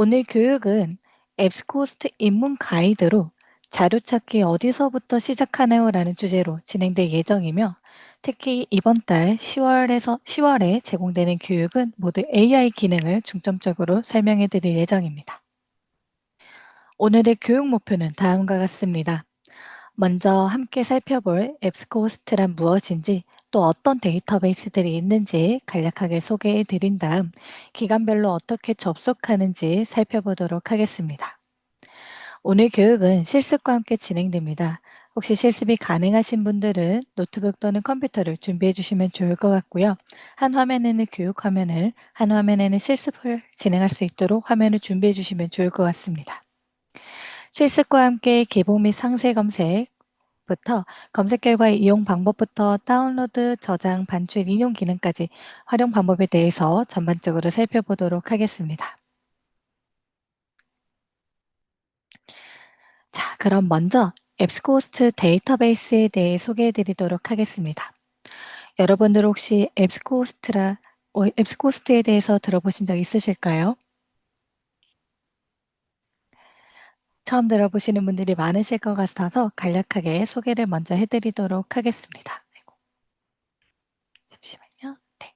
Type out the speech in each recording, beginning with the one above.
오늘 교육은 앱스코스트 입문 가이드로 자료 찾기 어디서부터 시작하나요? 라는 주제로 진행될 예정이며 특히 이번 달 10월에 제공되는 교육은 모두 AI 기능을 중점적으로 설명해 드릴 예정입니다. 오늘의 교육 목표는 다음과 같습니다. 먼저 함께 살펴볼 앱스코스트란 무엇인지 또 어떤 데이터베이스들이 있는지 간략하게 소개해 드린 다음 기간별로 어떻게 접속하는지 살펴보도록 하겠습니다. 오늘 교육은 실습과 함께 진행됩니다. 혹시 실습이 가능하신 분들은 노트북 또는 컴퓨터를 준비해 주시면 좋을 것 같고요. 한 화면에는 교육 화면을, 한 화면에는 실습을 진행할 수 있도록 화면을 준비해 주시면 좋을 것 같습니다. 실습과 함께 기본 및 상세 검색부터 검색 결과의 이용 방법부터 다운로드, 저장, 반출, 인용 기능까지 활용 방법에 대해서 전반적으로 살펴보도록 하겠습니다. 자, 그럼 먼저 앱스코스트 데이터베이스에 대해 소개해 드리도록 하겠습니다. 여러분들 혹시 앱스코스트에 대해서 들어보신 적 있으실까요? 처음 들어보시는 분들이 많으실 것 같아서 간략하게 소개를 먼저 해드리도록 하겠습니다. 아이고, 잠시만요. 네.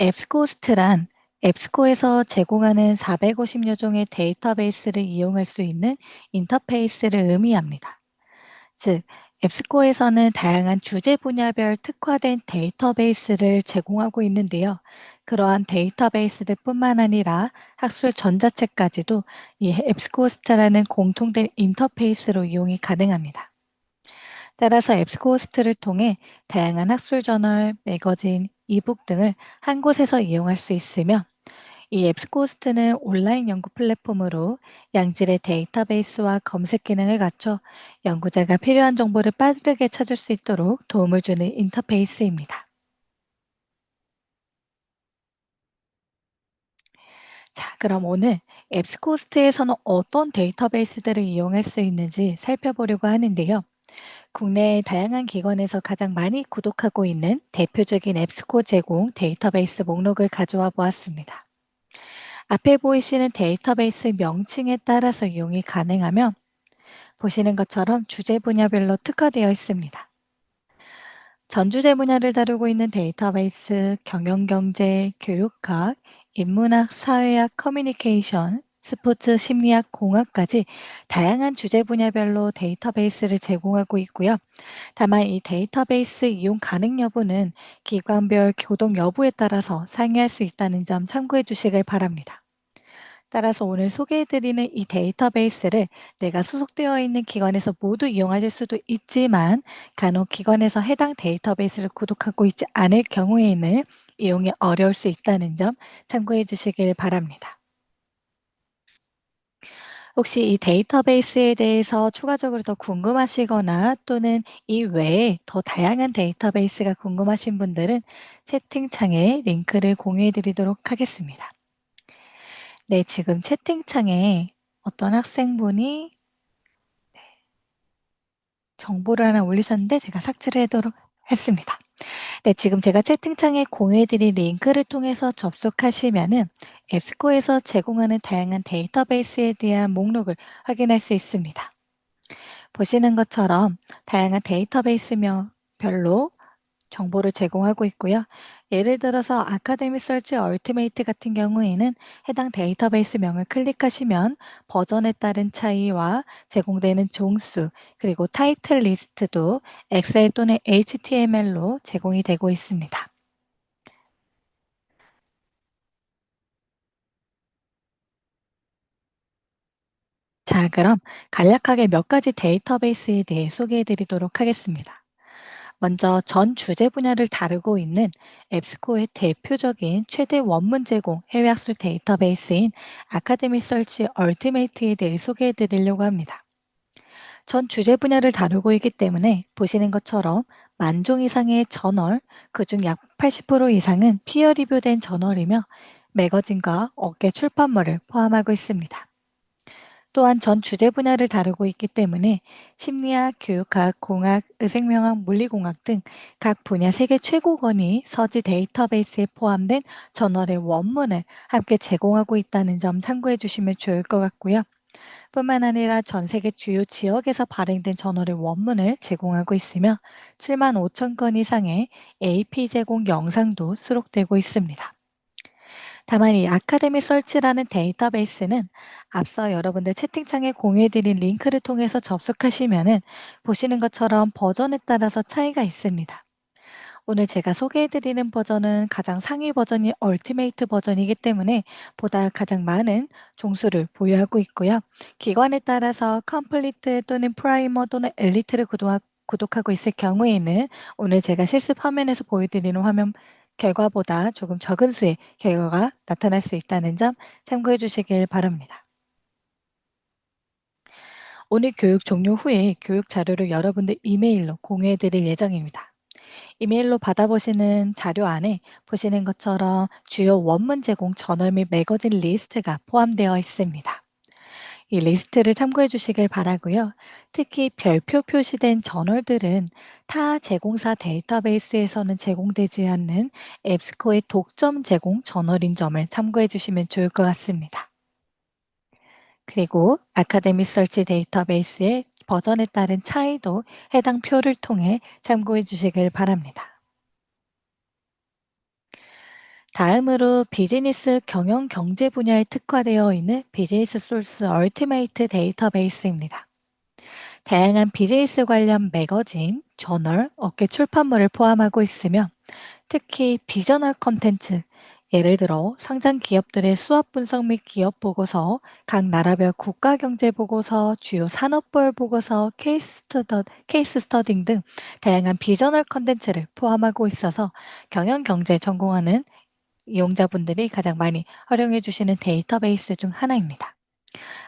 앱스코스트란 앱스코에서 제공하는 450여 종의 데이터베이스를 이용할 수 있는 인터페이스를 의미합니다. 즉, 앱스코에서는 다양한 주제 분야별 특화된 데이터베이스를 제공하고 있는데요. 그러한 데이터베이스들 뿐만 아니라 학술 전자책까지도 이 앱스코스트라는 공통된 인터페이스로 이용이 가능합니다. 따라서 앱스코스트를 통해 다양한 학술 저널, 매거진, 이북 등을 한 곳에서 이용할 수 있으며 이 앱스코스트는 온라인 연구 플랫폼으로 양질의 데이터베이스와 검색 기능을 갖춰 연구자가 필요한 정보를 빠르게 찾을 수 있도록 도움을 주는 인터페이스입니다. 자, 그럼 오늘 앱스코스트에서는 어떤 데이터베이스들을 이용할 수 있는지 살펴보려고 하는데요. 국내의 다양한 기관에서 가장 많이 구독하고 있는 대표적인 앱스코 제공 데이터베이스 목록을 가져와 보았습니다. 앞에 보이시는 데이터베이스 명칭에 따라서 이용이 가능하며 보시는 것처럼 주제 분야별로 특화되어 있습니다. 전 주제 분야를 다루고 있는 데이터베이스, 경영경제, 교육학, 인문학, 사회학, 커뮤니케이션, 스포츠, 심리학, 공학까지 다양한 주제 분야별로 데이터베이스를 제공하고 있고요. 다만 이 데이터베이스 이용 가능 여부는 기관별 교동 여부에 따라서 상이할 수 있다는 점 참고해 주시길 바랍니다. 따라서 오늘 소개해드리는 이 데이터베이스를 내가 소속되어 있는 기관에서 모두 이용하실 수도 있지만 간혹 기관에서 해당 데이터베이스를 구독하고 있지 않을 경우에는 이용이 어려울 수 있다는 점 참고해 주시길 바랍니다. 혹시 이 데이터베이스에 대해서 추가적으로 더 궁금하시거나 또는 이 외에 더 다양한 데이터베이스가 궁금하신 분들은 채팅창에 링크를 공유해 드리도록 하겠습니다. 네, 지금 채팅창에 어떤 학생분이 정보를 하나 올리셨는데 제가 삭제를 하도록 했습니다. 네, 지금 제가 채팅창에 공유해드린 링크를 통해서 접속하시면은 앱스코에서 제공하는 다양한 데이터베이스에 대한 목록을 확인할 수 있습니다. 보시는 것처럼 다양한 데이터베이스별로 정보를 제공하고 있고요. 예를 들어서 아카데미 서치 얼티메이트 같은 경우에는 해당 데이터베이스 명을 클릭하시면 버전에 따른 차이와 제공되는 종수, 그리고 타이틀 리스트도 엑셀 또는 HTML로 제공이 되고 있습니다. 자, 그럼 간략하게 몇 가지 데이터베이스에 대해 소개해 드리도록 하겠습니다. 먼저 전 주제 분야를 다루고 있는 앱스코의 대표적인 최대 원문 제공 해외 학술 데이터베이스인 아카데미 서치 얼티메이트에 대해 소개해 드리려고 합니다. 전 주제 분야를 다루고 있기 때문에 보시는 것처럼 만 종 이상의 저널, 그중 약 80% 이상은 피어 리뷰된 저널이며 매거진과 업계 출판물을 포함하고 있습니다. 또한 전 주제 분야를 다루고 있기 때문에 심리학, 교육학, 공학, 의생명학, 물리공학 등 각 분야 세계 최고권위 서지 데이터베이스에 포함된 저널의 원문을 함께 제공하고 있다는 점 참고해 주시면 좋을 것 같고요. 뿐만 아니라 전 세계 주요 지역에서 발행된 저널의 원문을 제공하고 있으며 7만 5천 건 이상의 AP 제공 영상도 수록되고 있습니다. 다만 이 아카데미 설치라는 데이터베이스는 앞서 여러분들 채팅창에 공유해드린 링크를 통해서 접속하시면은 보시는 것처럼 버전에 따라서 차이가 있습니다. 오늘 제가 소개해드리는 버전은 가장 상위 버전이 얼티메이트 버전이기 때문에 보다 가장 많은 종수를 보유하고 있고요. 기관에 따라서 컴플리트 또는 프라이머 또는 엘리트를 구독하고 있을 경우에는 오늘 제가 실습 화면에서 보여드리는 화면 결과보다 조금 적은 수의 결과가 나타날 수 있다는 점 참고해 주시길 바랍니다. 오늘 교육 종료 후에 교육 자료를 여러분들 이메일로 공유해 드릴 예정입니다. 이메일로 받아보시는 자료 안에 보시는 것처럼 주요 원문 제공 저널 및 매거진 리스트가 포함되어 있습니다. 이 리스트를 참고해 주시길 바라고요. 특히 별표 표시된 저널들은 타 제공사 데이터베이스에서는 제공되지 않는 앱스코의 독점 제공 저널인 점을 참고해 주시면 좋을 것 같습니다. 그리고 아카데미 설치 데이터베이스의 버전에 따른 차이도 해당 표를 통해 참고해 주시길 바랍니다. 다음으로 비즈니스 경영 경제 분야에 특화되어 있는 비즈니스 소스 얼티메이트 데이터베이스입니다. 다양한 비즈니스 관련 매거진, 저널, 업계 출판물을 포함하고 있으며 특히 비저널 컨텐츠, 예를 들어 상장 기업들의 수업 분석 및 기업 보고서, 각 나라별 국가 경제 보고서, 주요 산업별 보고서, 케이스 스터딩 등 다양한 비저널 컨텐츠를 포함하고 있어서 경영 경제 전공하는 이용자분들이 가장 많이 활용해 주시는 데이터베이스 중 하나입니다.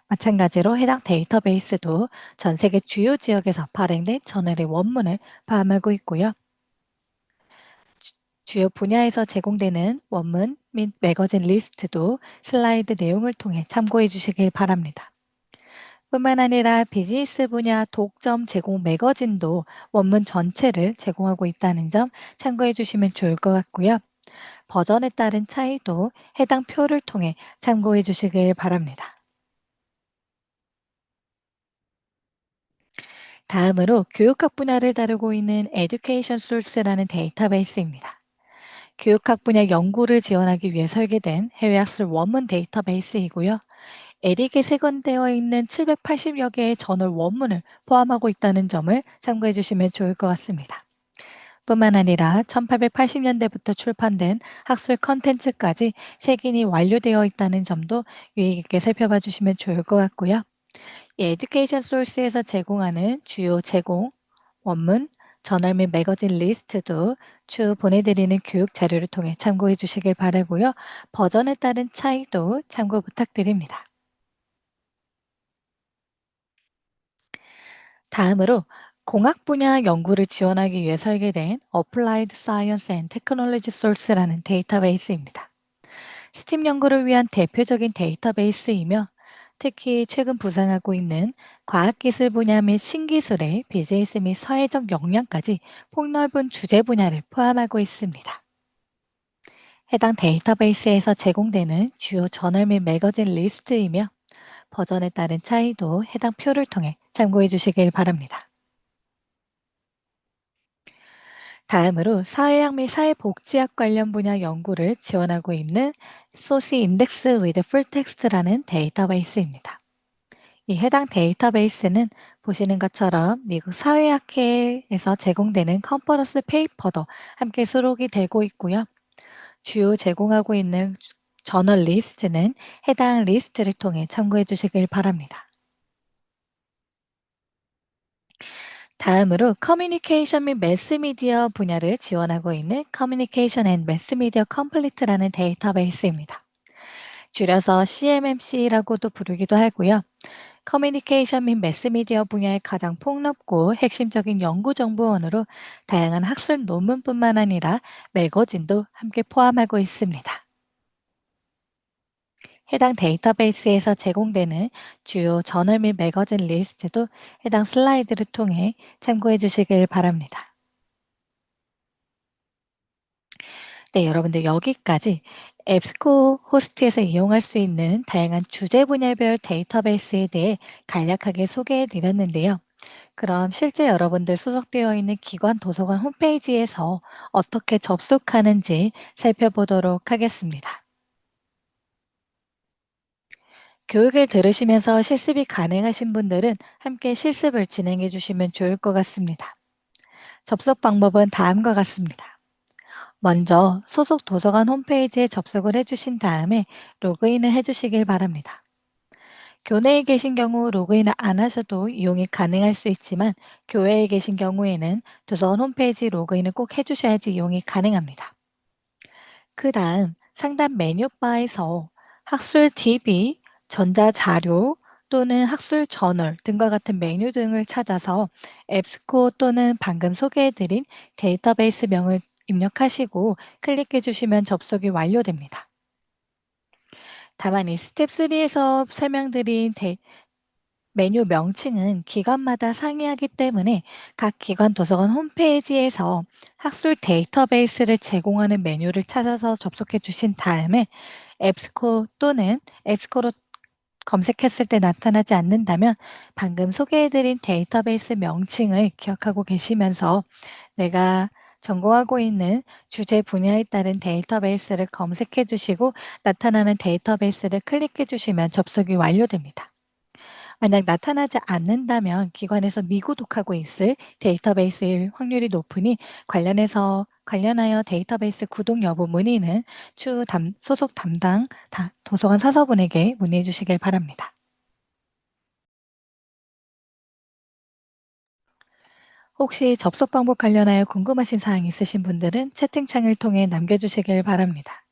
마찬가지로 해당 데이터베이스도 전 세계 주요 지역에서 발행된 저널의 원문을 포함하고 있고요. 주요 분야에서 제공되는 원문 및 매거진 리스트도 슬라이드 내용을 통해 참고해 주시길 바랍니다. 뿐만 아니라 비즈니스 분야 독점 제공 매거진도 원문 전체를 제공하고 있다는 점 참고해 주시면 좋을 것 같고요. 버전에 따른 차이도 해당 표를 통해 참고해 주시길 바랍니다. 다음으로 교육학 분야를 다루고 있는 에듀케이션 소스라는 데이터베이스입니다. 교육학 분야 연구를 지원하기 위해 설계된 해외 학술 원문 데이터베이스이고요. 에릭에 세건되어 있는 780여 개의 저널 원문을 포함하고 있다는 점을 참고해 주시면 좋을 것 같습니다. 뿐만 아니라 1880년대부터 출판된 학술 컨텐츠까지 색인이 완료되어 있다는 점도 유의 깊게 살펴봐 주시면 좋을 것 같고요. 이 에듀케이션 소스에서 제공하는 주요 제공, 원문, 저널 및 매거진 리스트도 추후 보내드리는 교육 자료를 통해 참고해 주시길 바라고요. 버전에 따른 차이도 참고 부탁드립니다. 다음으로 공학 분야 연구를 지원하기 위해 설계된 Applied Science and Technology Source라는 데이터베이스입니다. 스팀 연구를 위한 대표적인 데이터베이스이며 특히 최근 부상하고 있는 과학기술 분야 및 신기술의 비즈니스 및 사회적 역량까지 폭넓은 주제 분야를 포함하고 있습니다. 해당 데이터베이스에서 제공되는 주요 저널 및 매거진 리스트이며 버전에 따른 차이도 해당 표를 통해 참고해 주시길 바랍니다. 다음으로 사회학 및 사회복지학 관련 분야 연구를 지원하고 있는 소시 인덱스 with 풀 텍스트라는 데이터베이스입니다. 이 해당 데이터베이스는 보시는 것처럼 미국 사회학회에서 제공되는 컨퍼런스 페이퍼도 함께 수록이 되고 있고요. 주요 제공하고 있는 저널 리스트는 해당 리스트를 통해 참고해 주시길 바랍니다. 다음으로 커뮤니케이션 및 매스미디어 분야를 지원하고 있는 커뮤니케이션 앤 매스미디어 컴플리트라는 데이터베이스입니다. 줄여서 CMMC라고도 부르기도 하고요. 커뮤니케이션 및 매스미디어 분야의 가장 폭넓고 핵심적인 연구 정보원으로 다양한 학술 논문뿐만 아니라 매거진도 함께 포함하고 있습니다. 해당 데이터베이스에서 제공되는 주요 저널 및 매거진 리스트도 해당 슬라이드를 통해 참고해 주시길 바랍니다. 네, 여러분들 여기까지 앱스코 호스트에서 이용할 수 있는 다양한 주제 분야별 데이터베이스에 대해 간략하게 소개해 드렸는데요. 그럼 실제 여러분들 소속되어 있는 기관 도서관 홈페이지에서 어떻게 접속하는지 살펴보도록 하겠습니다. 교육을 들으시면서 실습이 가능하신 분들은 함께 실습을 진행해 주시면 좋을 것 같습니다. 접속 방법은 다음과 같습니다. 먼저 소속 도서관 홈페이지에 접속을 해주신 다음에 로그인을 해주시길 바랍니다. 교내에 계신 경우 로그인을 안 하셔도 이용이 가능할 수 있지만 교외에 계신 경우에는 도서관 홈페이지 로그인을 꼭 해주셔야지 이용이 가능합니다. 그 다음 상단 메뉴바에서 학술 DB, 전자자료 또는 학술 저널 등과 같은 메뉴 등을 찾아서 앱스코 또는 방금 소개해드린 데이터베이스 명을 입력하시고 클릭해 주시면 접속이 완료됩니다. 다만 이 스텝 3에서 설명드린 메뉴 명칭은 기관마다 상이하기 때문에 각 기관 도서관 홈페이지에서 학술 데이터베이스를 제공하는 메뉴를 찾아서 접속해 주신 다음에 앱스코 또는 앱스코로 검색했을 때 나타나지 않는다면 방금 소개해드린 데이터베이스 명칭을 기억하고 계시면서 내가 전공하고 있는 주제 분야에 따른 데이터베이스를 검색해 주시고 나타나는 데이터베이스를 클릭해 주시면 접속이 완료됩니다. 만약 나타나지 않는다면 기관에서 미구독하고 있을 데이터베이스일 확률이 높으니 관련하여 데이터베이스 구독 여부 문의는 소속 담당 도서관 사서분에게 문의해 주시길 바랍니다. 혹시 접속 방법 관련하여 궁금하신 사항 있으신 분들은 채팅창을 통해 남겨주시길 바랍니다.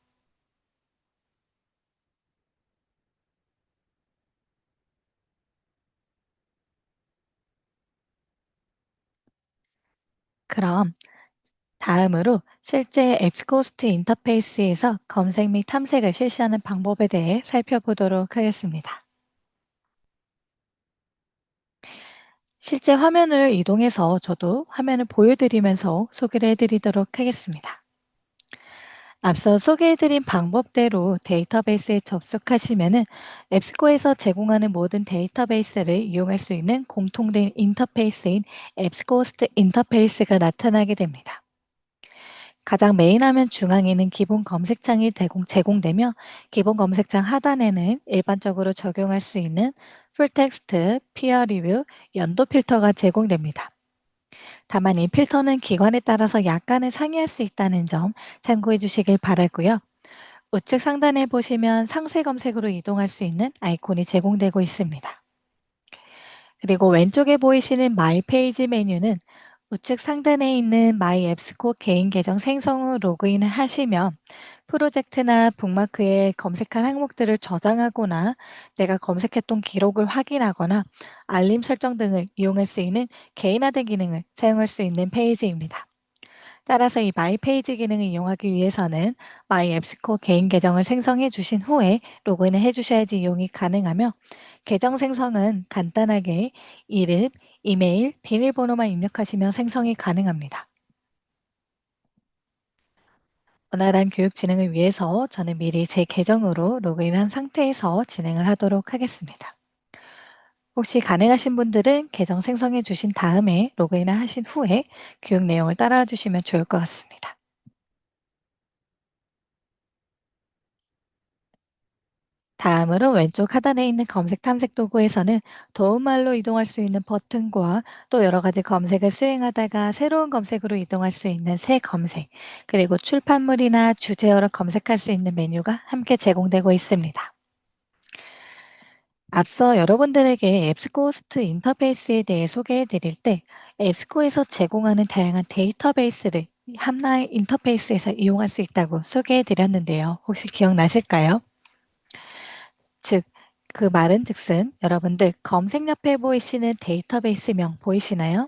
그럼 다음으로 실제 앱스코스트 인터페이스에서 검색 및 탐색을 실시하는 방법에 대해 살펴보도록 하겠습니다. 실제 화면을 이동해서 저도 화면을 보여드리면서 소개를 해드리도록 하겠습니다. 앞서 소개해드린 방법대로 데이터베이스에 접속하시면은 앱스코에서 제공하는 모든 데이터베이스를 이용할 수 있는 공통된 인터페이스인 앱스코스트 인터페이스가 나타나게 됩니다. 가장 메인 화면 중앙에는 기본 검색창이 제공되며 기본 검색창 하단에는 일반적으로 적용할 수 있는 풀텍스트, 피어 리뷰, 연도 필터가 제공됩니다. 다만 이 필터는 기관에 따라서 약간은 상이할 수 있다는 점 참고해 주시길 바라고요. 우측 상단에 보시면 상세 검색으로 이동할 수 있는 아이콘이 제공되고 있습니다. 그리고 왼쪽에 보이시는 마이 페이지 메뉴는 우측 상단에 있는 마이 앱스코 개인 계정 생성 후 로그인을 하시면 프로젝트나 북마크에 검색한 항목들을 저장하거나 내가 검색했던 기록을 확인하거나 알림 설정 등을 이용할 수 있는 개인화된 기능을 사용할 수 있는 페이지입니다. 따라서 이 마이 페이지 기능을 이용하기 위해서는 마이 앱스코 개인 계정을 생성해 주신 후에 로그인을 해 주셔야지 이용이 가능하며 계정 생성은 간단하게 이름, 이메일, 비밀번호만 입력하시면 생성이 가능합니다. 원활한 교육 진행을 위해서 저는 미리 제 계정으로 로그인한 상태에서 진행을 하도록 하겠습니다. 혹시 가능하신 분들은 계정 생성해 주신 다음에 로그인을 하신 후에 교육 내용을 따라와 주시면 좋을 것 같습니다. 다음으로 왼쪽 하단에 있는 검색 탐색 도구에서는 도움말로 이동할 수 있는 버튼과 또 여러 가지 검색을 수행하다가 새로운 검색으로 이동할 수 있는 새 검색, 그리고 출판물이나 주제어를 검색할 수 있는 메뉴가 함께 제공되고 있습니다. 앞서 여러분들에게 앱스코호스트 인터페이스에 대해 소개해 드릴 때 앱스코에서 제공하는 다양한 데이터베이스를 하나의 인터페이스에서 이용할 수 있다고 소개해 드렸는데요. 혹시 기억나실까요? 즉, 그 말은 즉슨 여러분들 검색 옆에 보이시는 데이터베이스명 보이시나요?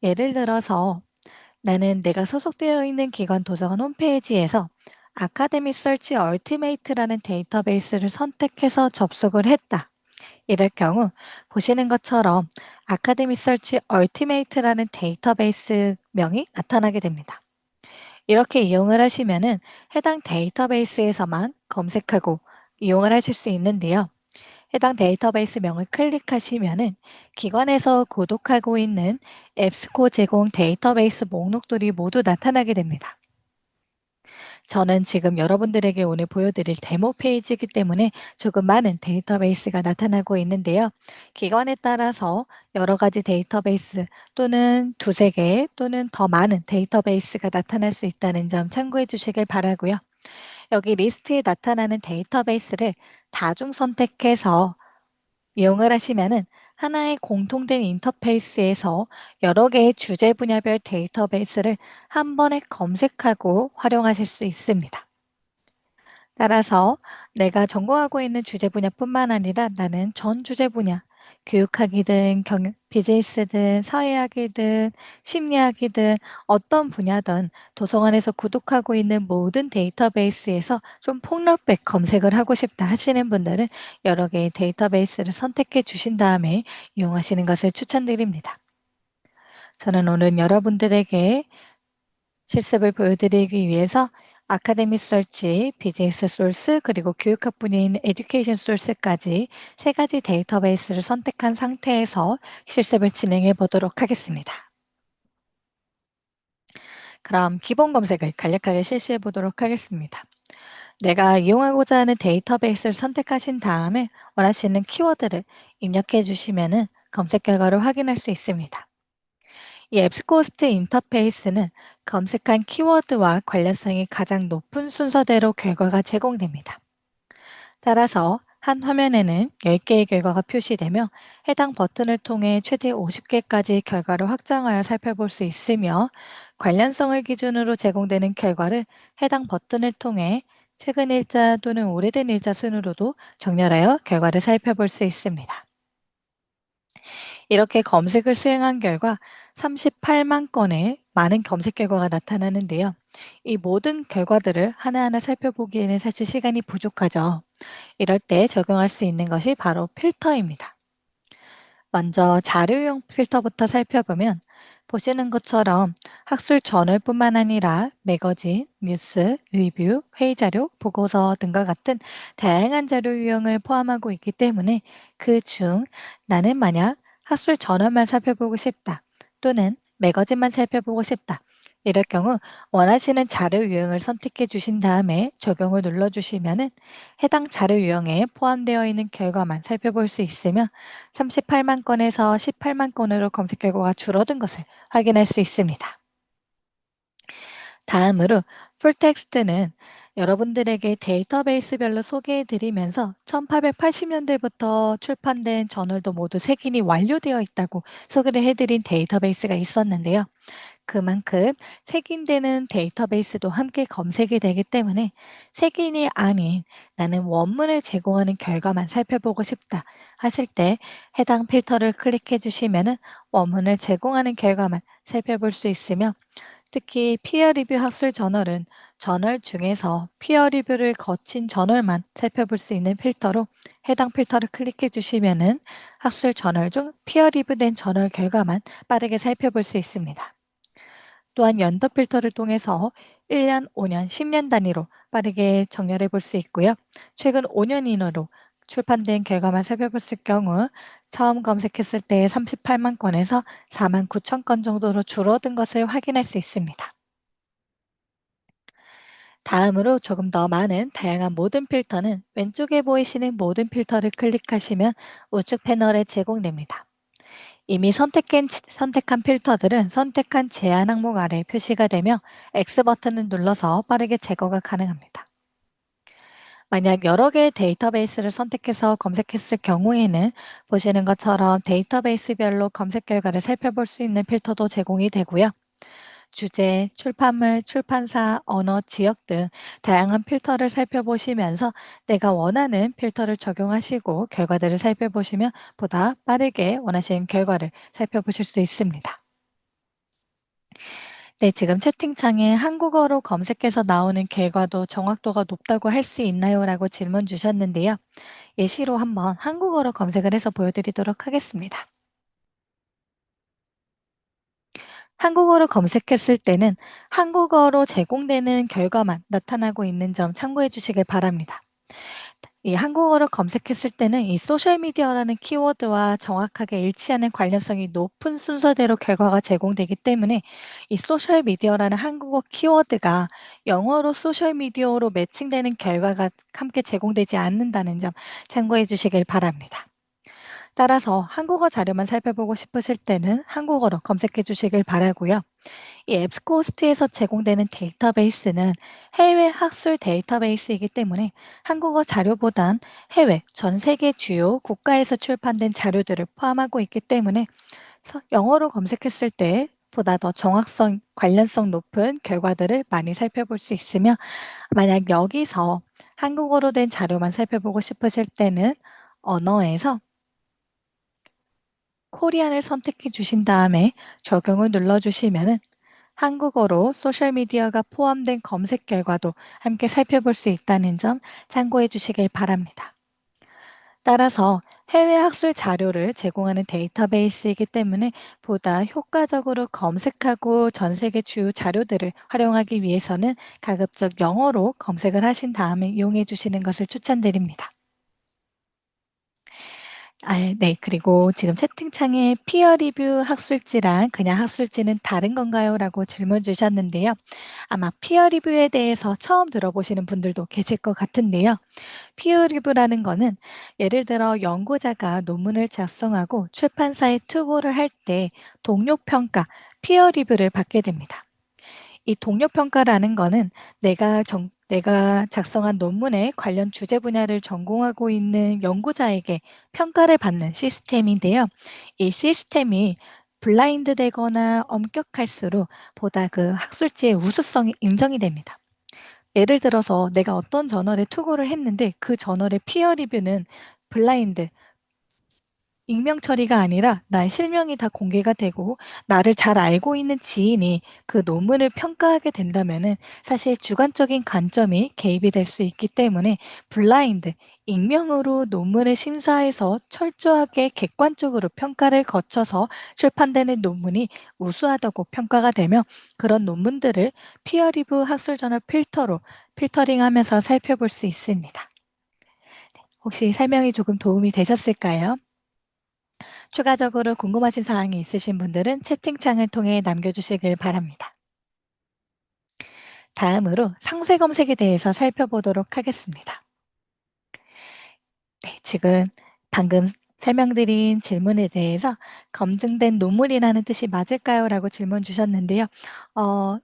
예를 들어서 나는 내가 소속되어 있는 기관 도서관 홈페이지에서 아카데미 서치 얼티메이트라는 데이터베이스를 선택해서 접속을 했다. 이럴 경우 보시는 것처럼 아카데미 서치 얼티메이트라는 데이터베이스 명이 나타나게 됩니다. 이렇게 이용을 하시면은 해당 데이터베이스에서만 검색하고 이용을 하실 수 있는데요. 해당 데이터베이스 명을 클릭하시면은 기관에서 구독하고 있는 앱스코 제공 데이터베이스 목록들이 모두 나타나게 됩니다. 저는 지금 여러분들에게 오늘 보여드릴 데모 페이지이기 때문에 조금 많은 데이터베이스가 나타나고 있는데요. 기관에 따라서 여러 가지 데이터베이스 또는 두세 개 또는 더 많은 데이터베이스가 나타날 수 있다는 점 참고해 주시길 바라고요. 여기 리스트에 나타나는 데이터베이스를 다중 선택해서 이용을 하시면은 하나의 공통된 인터페이스에서 여러 개의 주제 분야별 데이터베이스를 한 번에 검색하고 활용하실 수 있습니다. 따라서 내가 전공하고 있는 주제 분야뿐만 아니라 나는 전 주제 분야, 교육학이든 비즈니스든 사회학이든 심리학이든 어떤 분야든 도서관에서 구독하고 있는 모든 데이터베이스에서 좀 폭넓게 검색을 하고 싶다 하시는 분들은 여러 개의 데이터베이스를 선택해 주신 다음에 이용하시는 것을 추천드립니다. 저는 오늘 여러분들에게 실습을 보여드리기 위해서 아카데미 서치, 비즈니스 소스, 그리고 교육학 분야인 에듀케이션 소스까지 세 가지 데이터베이스를 선택한 상태에서 실습을 진행해 보도록 하겠습니다. 그럼 기본 검색을 간략하게 실시해 보도록 하겠습니다. 내가 이용하고자 하는 데이터베이스를 선택하신 다음에 원하시는 키워드를 입력해 주시면 검색 결과를 확인할 수 있습니다. 이 앱스코스트 인터페이스는 검색한 키워드와 관련성이 가장 높은 순서대로 결과가 제공됩니다. 따라서 한 화면에는 10개의 결과가 표시되며 해당 버튼을 통해 최대 50개까지 결과를 확장하여 살펴볼 수 있으며 관련성을 기준으로 제공되는 결과를 해당 버튼을 통해 최근 일자 또는 오래된 일자 순으로도 정렬하여 결과를 살펴볼 수 있습니다. 이렇게 검색을 수행한 결과 38만 건의 많은 검색 결과가 나타나는데요. 이 모든 결과들을 하나하나 살펴보기에는 사실 시간이 부족하죠. 이럴 때 적용할 수 있는 것이 바로 필터입니다. 먼저 자료용 필터부터 살펴보면 보시는 것처럼 학술 저널뿐만 아니라 매거진, 뉴스, 리뷰, 회의자료, 보고서 등과 같은 다양한 자료 유형을 포함하고 있기 때문에 그 중 나는 만약 학술 저널만 살펴보고 싶다 또는 매거진만 살펴보고 싶다 이럴 경우 원하시는 자료 유형을 선택해 주신 다음에 적용을 눌러 주시면은 해당 자료 유형에 포함되어 있는 결과만 살펴볼 수 있으며 38만 건에서 18만 건으로 검색 결과가 줄어든 것을 확인할 수 있습니다. 다음으로 풀텍스트는 여러분들에게 데이터베이스별로 소개해 드리면서 1880년대부터 출판된 저널도 모두 색인이 완료되어 있다고 소개를 해드린 데이터베이스가 있었는데요. 그만큼 색인되는 데이터베이스도 함께 검색이 되기 때문에 색인이 아닌 나는 원문을 제공하는 결과만 살펴보고 싶다 하실 때 해당 필터를 클릭해 주시면 원문을 제공하는 결과만 살펴볼 수 있으며 특히 피어 리뷰 학술 저널은 저널 중에서 피어 리뷰를 거친 저널만 살펴볼 수 있는 필터로 해당 필터를 클릭해 주시면 학술 저널 중 피어 리뷰된 저널 결과만 빠르게 살펴볼 수 있습니다. 또한 연도 필터를 통해서 1년, 5년, 10년 단위로 빠르게 정렬해 볼 수 있고요. 최근 5년 이내로 출판된 결과만 살펴볼 경우 처음 검색했을 때 38만 건에서 4만 9천 건 정도로 줄어든 것을 확인할 수 있습니다. 다음으로 조금 더 많은 다양한 모든 필터는 왼쪽에 보이시는 모든 필터를 클릭하시면 우측 패널에 제공됩니다. 이미 선택한 필터들은 선택한 제한 항목 아래 표시가 되며 X 버튼을 눌러서 빠르게 제거가 가능합니다. 만약 여러 개의 데이터베이스를 선택해서 검색했을 경우에는 보시는 것처럼 데이터베이스별로 검색 결과를 살펴볼 수 있는 필터도 제공이 되고요. 주제, 출판물, 출판사, 언어, 지역 등 다양한 필터를 살펴보시면서 내가 원하는 필터를 적용하시고 결과들을 살펴보시면 보다 빠르게 원하시는 결과를 살펴보실 수 있습니다. 네, 지금 채팅창에 한국어로 검색해서 나오는 결과도 정확도가 높다고 할 수 있나요? 라고 질문 주셨는데요. 예시로 한번 한국어로 검색을 해서 보여드리도록 하겠습니다. 한국어로 검색했을 때는 한국어로 제공되는 결과만 나타나고 있는 점 참고해 주시길 바랍니다. 이 한국어로 검색했을 때는 이 소셜미디어라는 키워드와 정확하게 일치하는 관련성이 높은 순서대로 결과가 제공되기 때문에 이 소셜미디어라는 한국어 키워드가 영어로 소셜미디어로 매칭되는 결과가 함께 제공되지 않는다는 점 참고해 주시길 바랍니다. 따라서 한국어 자료만 살펴보고 싶으실 때는 한국어로 검색해 주시길 바라고요. 이 앱스코스트에서 제공되는 데이터베이스는 해외 학술 데이터베이스이기 때문에 한국어 자료보단 해외 전 세계 주요 국가에서 출판된 자료들을 포함하고 있기 때문에 영어로 검색했을 때 보다 더 정확성, 관련성 높은 결과들을 많이 살펴볼 수 있으며 만약 여기서 한국어로 된 자료만 살펴보고 싶으실 때는 언어에서 코리안을 선택해 주신 다음에 적용을 눌러주시면 한국어로 소셜미디어가 포함된 검색 결과도 함께 살펴볼 수 있다는 점 참고해 주시길 바랍니다. 따라서 해외 학술 자료를 제공하는 데이터베이스이기 때문에 보다 효과적으로 검색하고 전 세계 주요 자료들을 활용하기 위해서는 가급적 영어로 검색을 하신 다음에 이용해 주시는 것을 추천드립니다. 네. 그리고 지금 채팅창에 피어 리뷰 학술지랑 그냥 학술지는 다른 건가요? 라고 질문 주셨는데요. 아마 피어 리뷰에 대해서 처음 들어보시는 분들도 계실 것 같은데요. 피어 리뷰라는 거는 예를 들어 연구자가 논문을 작성하고 출판사에 투고를 할 때 동료 평가, 피어 리뷰를 받게 됩니다. 이 동료 평가라는 거는 내가 작성한 논문의 관련 주제 분야를 전공하고 있는 연구자에게 평가를 받는 시스템인데요. 이 시스템이 블라인드 되거나 엄격할수록 보다 그 학술지의 우수성이 인정이 됩니다. 예를 들어서 내가 어떤 저널에 투고를 했는데 그 저널의 피어 리뷰는 블라인드 익명 처리가 아니라 나의 실명이 다 공개가 되고 나를 잘 알고 있는 지인이 그 논문을 평가하게 된다면은 사실 주관적인 관점이 개입이 될 수 있기 때문에 블라인드, 익명으로 논문을 심사해서 철저하게 객관적으로 평가를 거쳐서 출판되는 논문이 우수하다고 평가가 되며 그런 논문들을 피어 리뷰 학술 저널 필터로 필터링하면서 살펴볼 수 있습니다. 혹시 설명이 조금 도움이 되셨을까요? 추가적으로 궁금하신 사항이 있으신 분들은 채팅창을 통해 남겨주시길 바랍니다. 다음으로 상세 검색에 대해서 살펴보도록 하겠습니다. 네, 지금 방금 설명드린 질문에 대해서 검증된 논문이라는 뜻이 맞을까요? 라고 질문 주셨는데요. 어,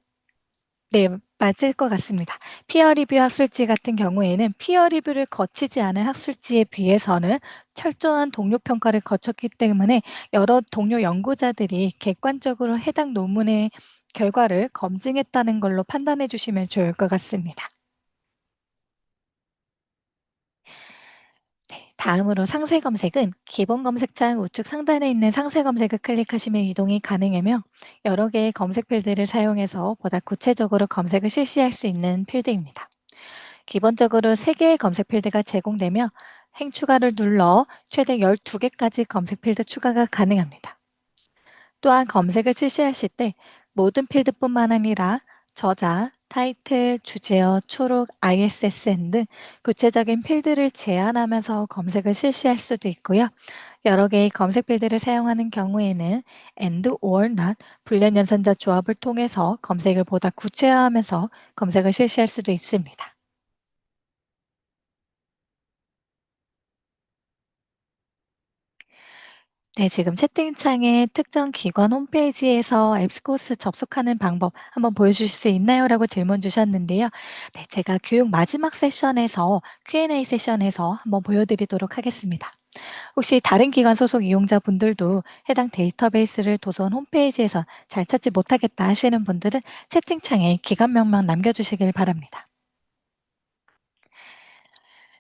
네, 맞을 것 같습니다. 피어 리뷰 학술지 같은 경우에는 피어 리뷰를 거치지 않은 학술지에 비해서는 철저한 동료 평가를 거쳤기 때문에 여러 동료 연구자들이 객관적으로 해당 논문의 결과를 검증했다는 걸로 판단해 주시면 좋을 것 같습니다. 네, 다음으로 상세 검색은 기본 검색창 우측 상단에 있는 상세 검색을 클릭하시면 이동이 가능하며 여러 개의 검색 필드를 사용해서 보다 구체적으로 검색을 실시할 수 있는 필드입니다. 기본적으로 3개의 검색 필드가 제공되며 행 추가를 눌러 최대 12개까지 검색 필드 추가가 가능합니다. 또한 검색을 실시하실 때 모든 필드뿐만 아니라 저자, 타이틀, 주제어, 초록, ISSN 등 구체적인 필드를 제한하면서 검색을 실시할 수도 있고요. 여러 개의 검색 필드를 사용하는 경우에는 and or not 불련 연산자 조합을 통해서 검색을 보다 구체화하면서 검색을 실시할 수도 있습니다. 네, 지금 채팅창에 특정 기관 홈페이지에서 앱스코스 접속하는 방법 한번 보여주실 수 있나요? 라고 질문 주셨는데요. 네, 제가 교육 마지막 세션에서 Q&A 세션에서 한번 보여드리도록 하겠습니다. 혹시 다른 기관 소속 이용자분들도 해당 데이터베이스를 도선 홈페이지에서 잘 찾지 못하겠다 하시는 분들은 채팅창에 기관명만 남겨주시길 바랍니다.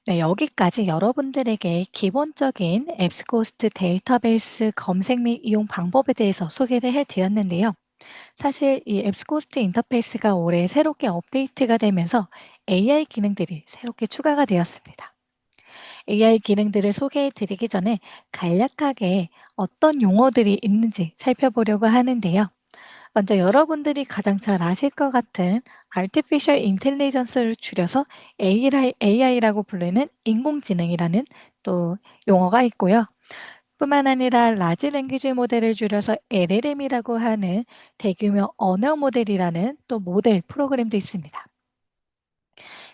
네, 여기까지 여러분들에게 기본적인 앱스코스트 데이터베이스 검색 및 이용 방법에 대해서 소개를 해드렸는데요. 사실 이 앱스코스트 인터페이스가 올해 새롭게 업데이트가 되면서 AI 기능들이 새롭게 추가가 되었습니다. AI 기능들을 소개해 드리기 전에 간략하게 어떤 용어들이 있는지 살펴보려고 하는데요. 먼저 여러분들이 가장 잘 아실 것 같은 Artificial Intelligence를 줄여서 AI라고 부르는 인공지능이라는 또 용어가 있고요. 뿐만 아니라 라지 랭귀지 모델을 줄여서 LLM이라고 하는 대규모 언어 모델이라는 또 모델 프로그램도 있습니다.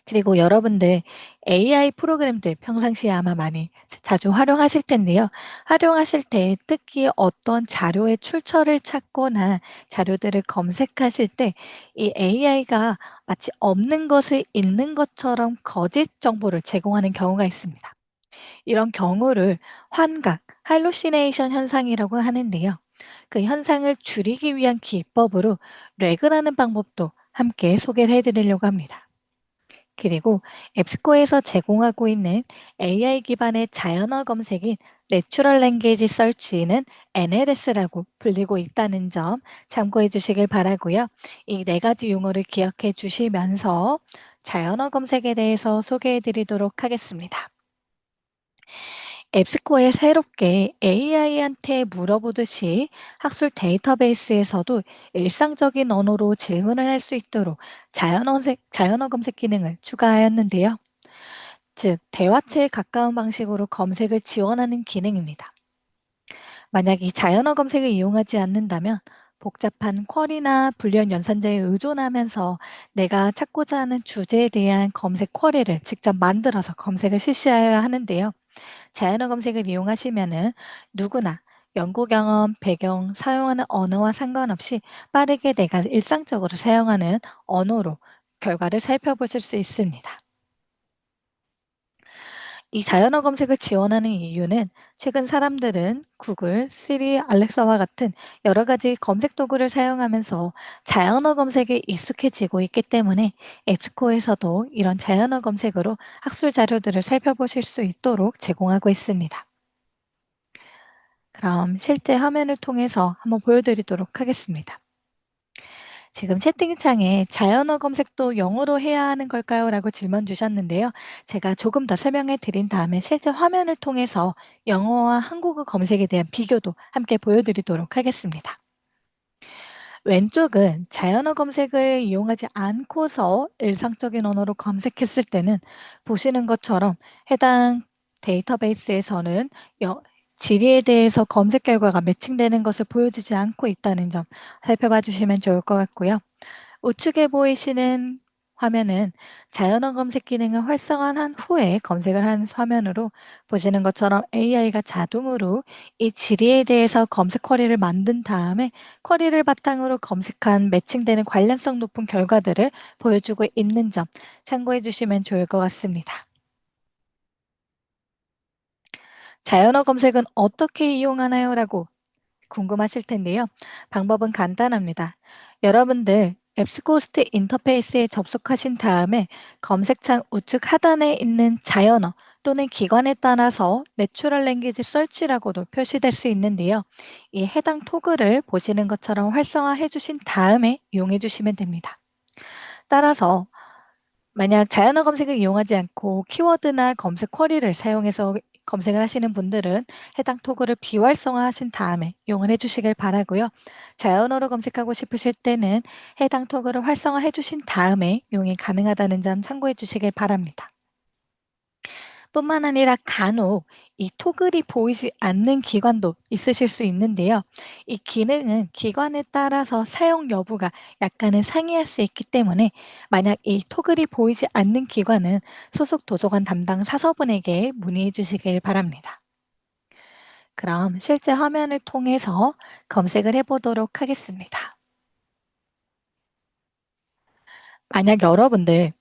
그리고 여러분들 AI 프로그램들 평상시에 아마 많이 자주 활용하실 텐데요. 활용하실 때 특히 어떤 자료의 출처를 찾거나 자료들을 검색하실 때 이 AI가 마치 없는 것을 있는 것처럼 거짓 정보를 제공하는 경우가 있습니다. 이런 경우를 환각, 할루시네이션 현상이라고 하는데요. 그 현상을 줄이기 위한 기법으로 레그라는 방법도 함께 소개를 해드리려고 합니다. 그리고 앱스코에서 제공하고 있는 AI 기반의 자연어 검색인 내추럴 랭귀지 서치는 NLS라고 불리고 있다는 점 참고해 주시길 바라고요. 이 네 가지 용어를 기억해 주시면서 자연어 검색에 대해서 소개해 드리도록 하겠습니다. 앱스코에 새롭게 AI한테 물어보듯이 학술 데이터베이스에서도 일상적인 언어로 질문을 할 수 있도록 자연어 검색 기능을 추가하였는데요. 즉, 대화체에 가까운 방식으로 검색을 지원하는 기능입니다. 만약 이 자연어 검색을 이용하지 않는다면 복잡한 쿼리나 불리한 연산자에 의존하면서 내가 찾고자 하는 주제에 대한 검색 쿼리를 직접 만들어서 검색을 실시해야 하는데요. 자연어 검색을 이용하시면은 누구나 연구 경험, 배경, 사용하는 언어와 상관없이 빠르게 내가 일상적으로 사용하는 언어로 결과를 살펴보실 수 있습니다. 이 자연어 검색을 지원하는 이유는 최근 사람들은 구글, 시리, 알렉사와 같은 여러 가지 검색 도구를 사용하면서 자연어 검색에 익숙해지고 있기 때문에 앱스코에서도 이런 자연어 검색으로 학술 자료들을 살펴보실 수 있도록 제공하고 있습니다. 그럼 실제 화면을 통해서 한번 보여드리도록 하겠습니다. 지금 채팅창에 자연어 검색도 영어로 해야 하는 걸까요? 라고 질문 주셨는데요. 제가 조금 더 설명해 드린 다음에 실제 화면을 통해서 영어와 한국어 검색에 대한 비교도 함께 보여드리도록 하겠습니다. 왼쪽은 자연어 검색을 이용하지 않고서 일상적인 언어로 검색했을 때는 보시는 것처럼 해당 데이터베이스에서는 지리에 대해서 검색 결과가 매칭되는 것을 보여주지 않고 있다는 점 살펴봐 주시면 좋을 것 같고요. 우측에 보이시는 화면은 자연어 검색 기능을 활성화한 후에 검색을 한 화면으로 보시는 것처럼 AI가 자동으로 이 지리에 대해서 검색 쿼리를 만든 다음에 쿼리를 바탕으로 검색한 매칭되는 관련성 높은 결과들을 보여주고 있는 점 참고해 주시면 좋을 것 같습니다. 자연어 검색은 어떻게 이용하나요? 라고 궁금하실 텐데요. 방법은 간단합니다. 여러분들 앱스코스트 인터페이스에 접속하신 다음에 검색창 우측 하단에 있는 자연어 또는 기관에 따라서 내추럴 랭귀지 서치라고도 표시될 수 있는데요. 이 해당 토글을 보시는 것처럼 활성화해 주신 다음에 이용해 주시면 됩니다. 따라서 만약 자연어 검색을 이용하지 않고 키워드나 검색 쿼리를 사용해서 검색을 하시는 분들은 해당 토글을 비활성화하신 다음에 이용을 해주시길 바라고요. 자연어로 검색하고 싶으실 때는 해당 토글을 활성화해 주신 다음에 이용이 가능하다는 점 참고해 주시길 바랍니다. 뿐만 아니라 간혹 이 토글이 보이지 않는 기관도 있으실 수 있는데요. 이 기능은 기관에 따라서 사용 여부가 약간은 상이할 수 있기 때문에 만약 이 토글이 보이지 않는 기관은 소속 도서관 담당 사서분에게 문의해 주시길 바랍니다. 그럼 실제 화면을 통해서 검색을 해보도록 하겠습니다. 만약 여러분들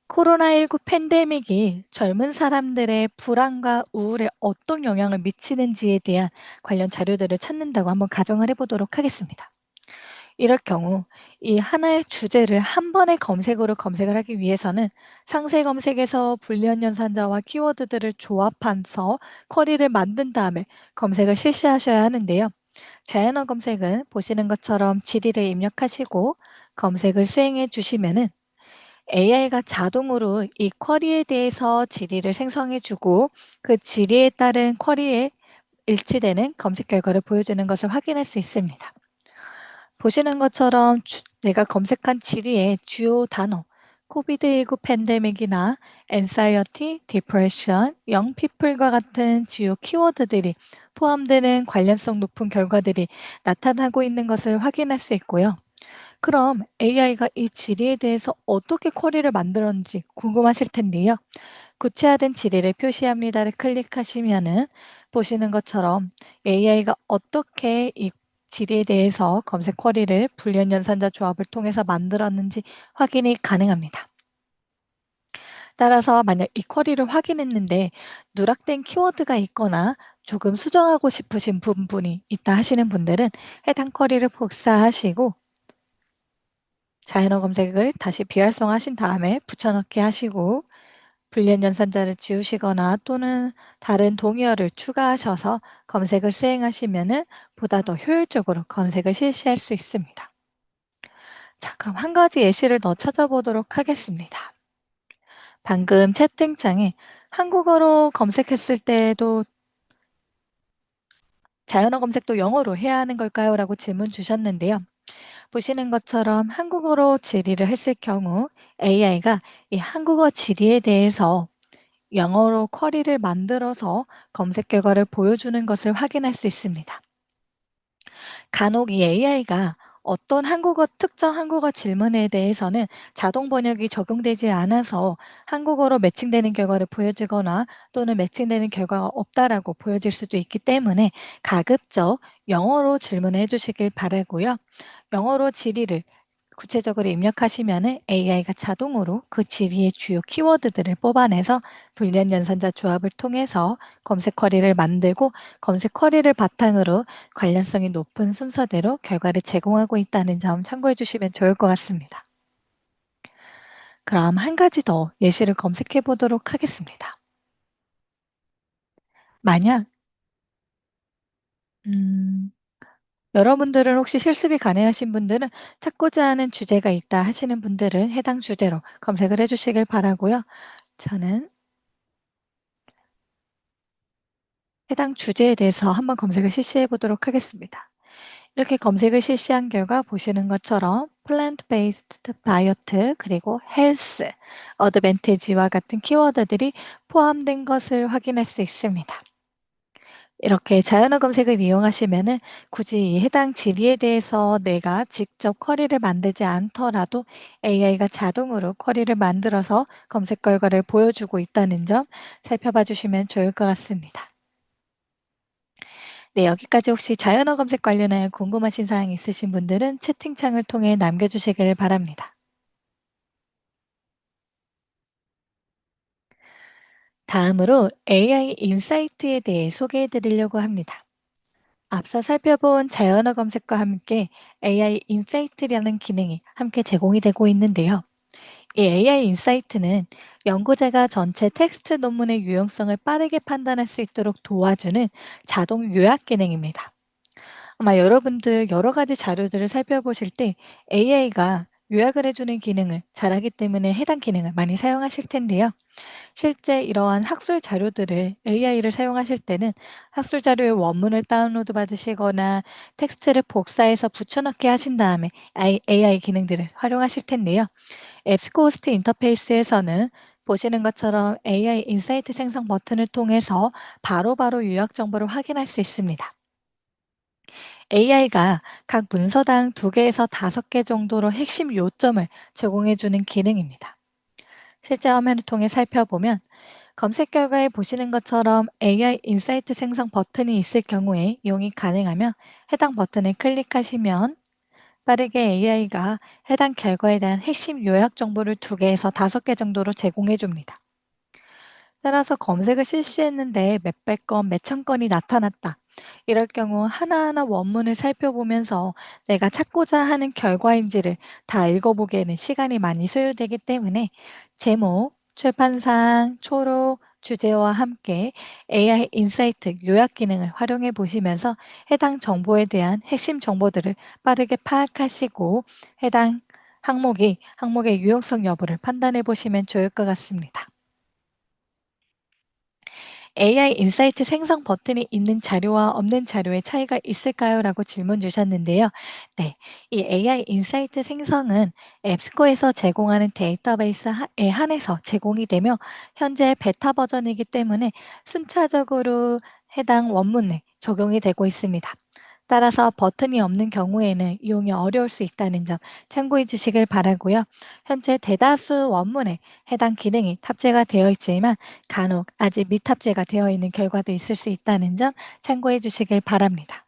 코로나19 팬데믹이 젊은 사람들의 불안과 우울에 어떤 영향을 미치는지에 대한 관련 자료들을 찾는다고 한번 가정을 해보도록 하겠습니다. 이럴 경우 이 하나의 주제를 한 번의 검색으로 검색을 하기 위해서는 상세 검색에서 불리한 연산자와 키워드들을 조합해서 쿼리를 만든 다음에 검색을 실시하셔야 하는데요. 자연어 검색은 보시는 것처럼 질의를 입력하시고 검색을 수행해 주시면은 AI가 자동으로 이 쿼리에 대해서 질의를 생성해 주고 그 질의에 따른 쿼리에 일치되는 검색 결과를 보여주는 것을 확인할 수 있습니다. 보시는 것처럼 내가 검색한 질의의 주요 단어, 코비드19 팬데믹이나 anxiety, depression, young people과 같은 주요 키워드들이 포함되는 관련성 높은 결과들이 나타나고 있는 것을 확인할 수 있고요. 그럼 AI가 이 질의에 대해서 어떻게 쿼리를 만들었는지 궁금하실 텐데요. 구체화된 질의를 표시합니다를 클릭하시면은 보시는 것처럼 AI가 어떻게 이 질의에 대해서 검색 쿼리를 불리한 연산자 조합을 통해서 만들었는지 확인이 가능합니다. 따라서 만약 이 쿼리를 확인했는데 누락된 키워드가 있거나 조금 수정하고 싶으신 부분이 있다 하시는 분들은 해당 쿼리를 복사하시고 자연어 검색을 다시 비활성화하신 다음에 붙여넣기 하시고 불리한 연산자를 지우시거나 또는 다른 동의어를 추가하셔서 검색을 수행하시면 보다 더 효율적으로 검색을 실시할 수 있습니다. 자, 그럼 한 가지 예시를 더 찾아보도록 하겠습니다. 방금 채팅창에 한국어로 검색했을 때도 자연어 검색도 영어로 해야 하는 걸까요? 라고 질문 주셨는데요. 보시는 것처럼 한국어로 질의를 했을 경우 AI가 이 한국어 질의에 대해서 영어로 쿼리를 만들어서 검색 결과를 보여주는 것을 확인할 수 있습니다. 간혹 이 AI가 어떤 특정 한국어 질문에 대해서는 자동 번역이 적용되지 않아서 한국어로 매칭되는 결과를 보여주거나 또는 매칭되는 결과가 없다라고 보여질 수도 있기 때문에 가급적 영어로 질문해 주시길 바라고요. 영어로 질의를 구체적으로 입력하시면 AI가 자동으로 그 질의의 주요 키워드들을 뽑아내서 불리한 연산자 조합을 통해서 검색 쿼리를 만들고 검색 쿼리를 바탕으로 관련성이 높은 순서대로 결과를 제공하고 있다는 점 참고해 주시면 좋을 것 같습니다. 그럼 한 가지 더 예시를 검색해 보도록 하겠습니다. 만약 음, 여러분들은 혹시 실습이 가능하신 분들은 찾고자 하는 주제가 있다 하시는 분들은 해당 주제로 검색을 해주시길 바라고요. 저는 해당 주제에 대해서 한번 검색을 실시해 보도록 하겠습니다. 이렇게 검색을 실시한 결과 보시는 것처럼 plant-based diet 그리고 health, advantage와 같은 키워드들이 포함된 것을 확인할 수 있습니다. 이렇게 자연어 검색을 이용하시면은 굳이 이 해당 질의에 대해서 내가 직접 쿼리를 만들지 않더라도 AI가 자동으로 쿼리를 만들어서 검색 결과를 보여주고 있다는 점 살펴봐 주시면 좋을 것 같습니다. 네, 여기까지 혹시 자연어 검색 관련하여 궁금하신 사항 있으신 분들은 채팅창을 통해 남겨주시길 바랍니다. 다음으로 AI 인사이트에 대해 소개해 드리려고 합니다. 앞서 살펴본 자연어 검색과 함께 AI 인사이트라는 기능이 함께 제공이 되고 있는데요. 이 AI 인사이트는 연구자가 전체 텍스트 논문의 유용성을 빠르게 판단할 수 있도록 도와주는 자동 요약 기능입니다. 아마 여러분들 여러 가지 자료들을 살펴보실 때 AI가 요약을 해주는 기능을 잘하기 때문에 해당 기능을 많이 사용하실 텐데요. 실제 이러한 학술 자료들을 AI를 사용하실 때는 학술 자료의 원문을 다운로드 받으시거나 텍스트를 복사해서 붙여넣기 하신 다음에 AI 기능들을 활용하실 텐데요. 앱스코스트 인터페이스에서는 보시는 것처럼 AI 인사이트 생성 버튼을 통해서 바로바로 요약 정보를 확인할 수 있습니다. AI가 각 문서당 2개에서 5개 정도로 핵심 요점을 제공해주는 기능입니다. 실제 화면을 통해 살펴보면 검색 결과에 보시는 것처럼 AI 인사이트 생성 버튼이 있을 경우에 이용이 가능하며 해당 버튼을 클릭하시면 빠르게 AI가 해당 결과에 대한 핵심 요약 정보를 2개에서 5개 정도로 제공해 줍니다. 따라서 검색을 실시했는데 몇백 건, 몇천 건이 나타났다. 이럴 경우 하나하나 원문을 살펴보면서 내가 찾고자 하는 결과인지를 다 읽어보기에는 시간이 많이 소요되기 때문에 제목, 출판상, 초록, 주제와 함께 AI 인사이트 요약 기능을 활용해 보시면서 해당 정보에 대한 핵심 정보들을 빠르게 파악하시고 해당 항목의 유용성 여부를 판단해 보시면 좋을 것 같습니다. AI 인사이트 생성 버튼이 있는 자료와 없는 자료의 차이가 있을까요? 라고 질문 주셨는데요. 네, 이 AI 인사이트 생성은 앱스코어에서 제공하는 데이터베이스에 한해서 제공이 되며 현재 베타 버전이기 때문에 순차적으로 해당 원문에 적용이 되고 있습니다. 따라서 버튼이 없는 경우에는 이용이 어려울 수 있다는 점 참고해 주시길 바라고요. 현재 대다수 원문에 해당 기능이 탑재가 되어 있지만 간혹 아직 미탑재가 되어 있는 결과도 있을 수 있다는 점 참고해 주시길 바랍니다.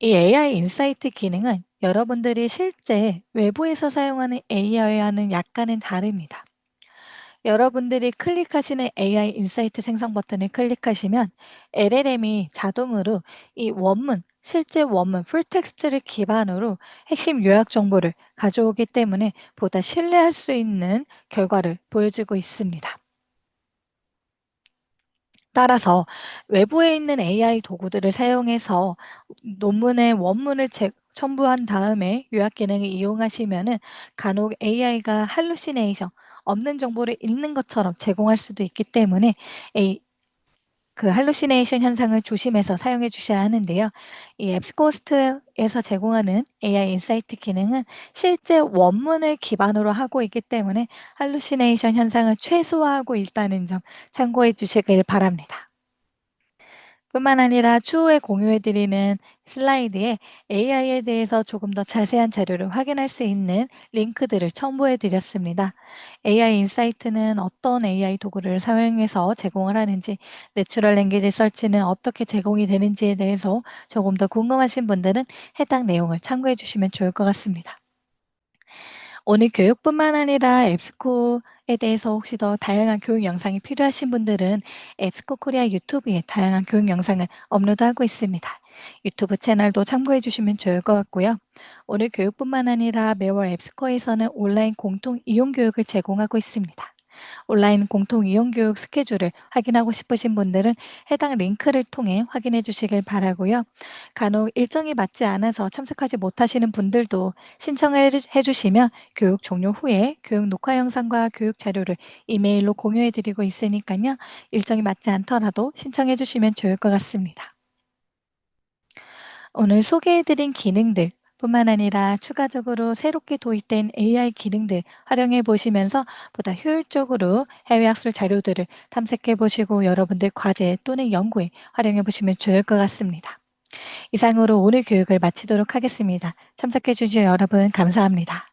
이 AI 인사이트 기능은 여러분들이 실제 외부에서 사용하는 AI와는 약간은 다릅니다. 여러분들이 클릭하시는 AI 인사이트 생성 버튼을 클릭하시면 LLM이 자동으로 이 원문, 실제 원문, 풀텍스트를 기반으로 핵심 요약 정보를 가져오기 때문에 보다 신뢰할 수 있는 결과를 보여주고 있습니다. 따라서 외부에 있는 AI 도구들을 사용해서 논문의 원문을 첨부한 다음에 요약 기능을 이용하시면은 간혹 AI가 할루시네이션, 없는 정보를 읽는 것처럼 제공할 수도 있기 때문에 그 할루시네이션 현상을 조심해서 사용해 주셔야 하는데요. 이 앱스코스트에서 제공하는 AI 인사이트 기능은 실제 원문을 기반으로 하고 있기 때문에 할루시네이션 현상을 최소화하고 있다는 점 참고해 주시길 바랍니다. 뿐만 아니라 추후에 공유해 드리는 슬라이드에 AI에 대해서 조금 더 자세한 자료를 확인할 수 있는 링크들을 첨부해 드렸습니다. AI 인사이트는 어떤 AI 도구를 사용해서 제공을 하는지, 내추럴 랭귀지 서치는 어떻게 제공이 되는지에 대해서 조금 더 궁금하신 분들은 해당 내용을 참고해 주시면 좋을 것 같습니다. 오늘 교육뿐만 아니라 앱스코에 대해서 혹시 더 다양한 교육 영상이 필요하신 분들은 앱스코 코리아 유튜브에 다양한 교육 영상을 업로드하고 있습니다. 유튜브 채널도 참고해 주시면 좋을 것 같고요. 오늘 교육뿐만 아니라 매월 앱스코에서는 온라인 공통 이용 교육을 제공하고 있습니다. 온라인 공통 이용 교육 스케줄을 확인하고 싶으신 분들은 해당 링크를 통해 확인해 주시길 바라고요. 간혹 일정이 맞지 않아서 참석하지 못하시는 분들도 신청을 해주시면 교육 종료 후에 교육 녹화 영상과 교육 자료를 이메일로 공유해 드리고 있으니까요. 일정이 맞지 않더라도 신청해 주시면 좋을 것 같습니다. 오늘 소개해드린 기능들 뿐만 아니라 추가적으로 새롭게 도입된 AI 기능들 활용해 보시면서 보다 효율적으로 해외 학술 자료들을 탐색해 보시고 여러분들 과제 또는 연구에 활용해 보시면 좋을 것 같습니다. 이상으로 오늘 교육을 마치도록 하겠습니다. 참석해 주신 여러분 감사합니다.